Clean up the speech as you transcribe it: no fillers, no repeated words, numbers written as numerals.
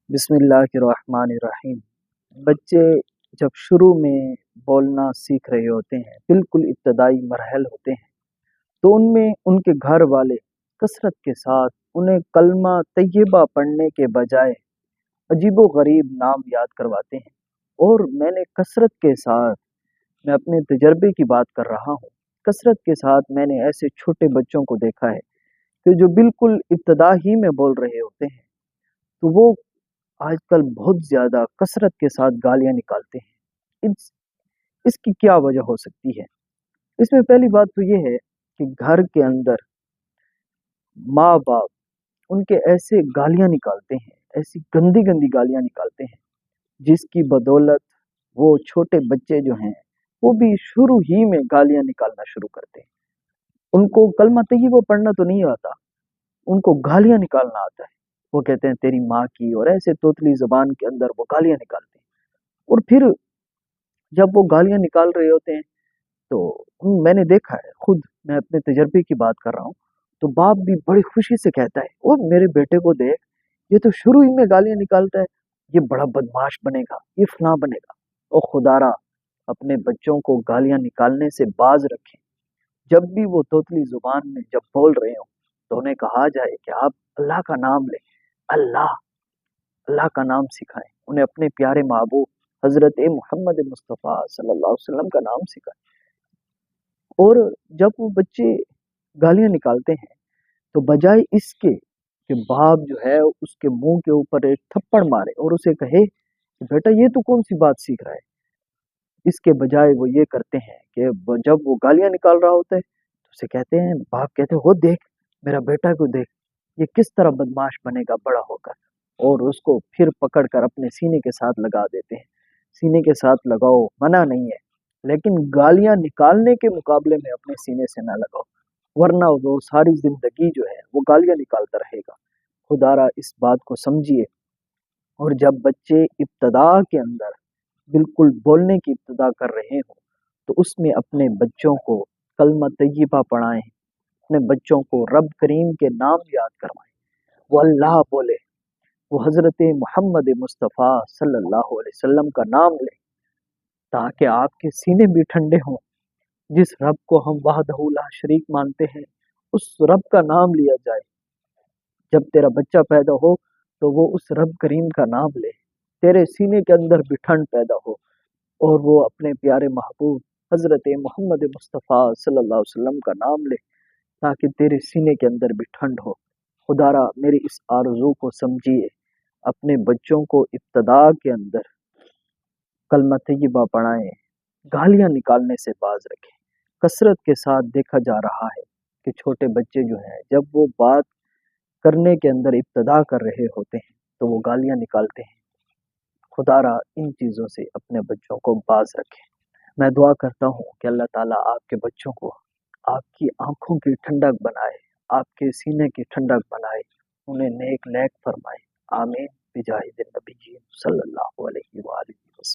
बिस्मिल्लाहिर्रहमानिर्रहीम। बच्चे जब शुरू में बोलना सीख रहे होते हैं, बिल्कुल इब्तदाई मरहल होते हैं, तो उनमें उनके घर वाले कसरत के साथ उन्हें कलमा तैयबा पढ़ने के बजाय अजीबो गरीब नाम याद करवाते हैं। और मैंने कसरत के साथ, मैं अपने तजर्बे की बात कर रहा हूँ, कसरत के साथ मैंने ऐसे छोटे बच्चों को देखा है कि जो बिल्कुल इब्तदा ही में बोल रहे होते हैं, तो वो आजकल बहुत ज़्यादा कसरत के साथ गालियाँ निकालते हैं। इसकी क्या वजह हो सकती है? इसमें पहली बात तो ये है कि घर के अंदर माँ-बाप उनके ऐसे गालियाँ निकालते हैं, ऐसी गंदी-गंदी गालियाँ निकालते हैं, जिसकी बदौलत वो छोटे बच्चे जो हैं, वो भी शुरू ही में गालियाँ निकालना शुरू करते हैं। उनको कलमा तैयबा पढ़ना तो नहीं आता, उनको गालियाँ निकालना आता है। वो कहते हैं तेरी माँ की, और ऐसे तोतली ज़ुबान के अंदर वो गालियाँ निकालते हैं। और फिर जब वो गालियाँ निकाल रहे होते हैं, तो मैंने देखा है खुद, मैं अपने तजर्बे की बात कर रहा हूँ, तो बाप भी बड़ी खुशी से कहता है, "ओह! मेरे बेटे को देख, ये तो शुरू ही में गालियाँ निकालता है, ये बड़ा बदमाश बनेगा, ये फलाँ बनेगा।" ओ खुदारा, अपने बच्चों को गालियाँ निकालने से बाज़ रखें। जब भी वो तोतली ज़ुबान में जब बोल रहे हों, तो उन्हें कहा जाए कि आप अल्लाह का नाम लें, अल्लाह, अल्लाह का नाम सिखाएँ। उन्हें अपने प्यारे महबूब हज़रत मुहम्मद मुस्तफ़ा सल्लल्लाहु अलैहि वसल्लम का नाम सिखाएँ। और जब वो बच्चे गालियाँ निकालते हैं, तो बजाय इसके कि बाप जो है उसके मुँह के ऊपर एक थप्पड़ मारे और उसे कहे कि बेटा ये तू कौन-सी बात सीख रहा है? इसके बजाय वो ये करते हैं कि जब वो गालियाँ निकाल रहा होता है, तो उसे कहते हैं, बाप कहते हैं, "वो देख, मेरा बेटा को देख, ये किस तरह बदमाश बनेगा बड़ा होकर।" और उसको फिर पकड़ कर अपने सीने के साथ लगा देते हैं। सीने के साथ लगाओ, मना नहीं है, लेकिन गालियाँ निकालने के मुकाबले में अपने सीने से ना लगाओ, वरना वो सारी ज़िंदगी जो है, वो गालियाँ निकालता रहेगा। खुदारा इस बात को समझिए। और जब बच्चे इब्तदा के अंदर बिल्कुल बोलने की इब्तिदा कर रहे हों, तो उसमें अपने बच्चों को कलमा तैयबा पढ़ाएँ, अपने बच्चों को रब करीम के नाम याद करवाएँ, वो अल्लाह बोले, वो हज़रत मुहम्मद मुस्तफ़ा सल्लल्लाहु अलैहि वसल्लम का नाम लें, ताकि आपके सीने भी ठंडे हों। जिस रब को हम वहदहू ला शरीक मानते हैं, उस रब का नाम लिया जाए। जब तेरा बच्चा पैदा हो, तो वो उस रब करीम का नाम ले, तेरे सीने के अंदर भी ठंड पैदा हो, और वो अपने प्यारे महबूब हज़रत मोहम्मद मुस्तफ़ा सल्लल्लाहु अलैहि वसल्लम का नाम ले, ताकि तेरे सीने के अंदर भी ठंड हो। खुदारा मेरी इस आरज़ू को समझिए, अपने बच्चों को इब्तिदा के अंदर कलमा तैयबा पढ़ाएँ, गालियाँ निकालने से बाज़ रखें। कसरत के साथ देखा जा रहा है कि छोटे बच्चे जो हैं, जब वो बात करने के अंदर इब्तिदा कर रहे होते हैं, तो वो गालियाँ निकालते हैं। खुदारा इन चीज़ों से अपने बच्चों को बाज़ रखें। मैं दुआ करता हूँ कि अल्लाह ताला आपके बच्चों को आपकी आँखों की ठंडक बनाए, आपके सीने की ठंडक बनाए, उन्हें नेक लैक फरमाए। आमीन बिजाहिद नबी सल्लल्लाहु अलैहि व आलिहि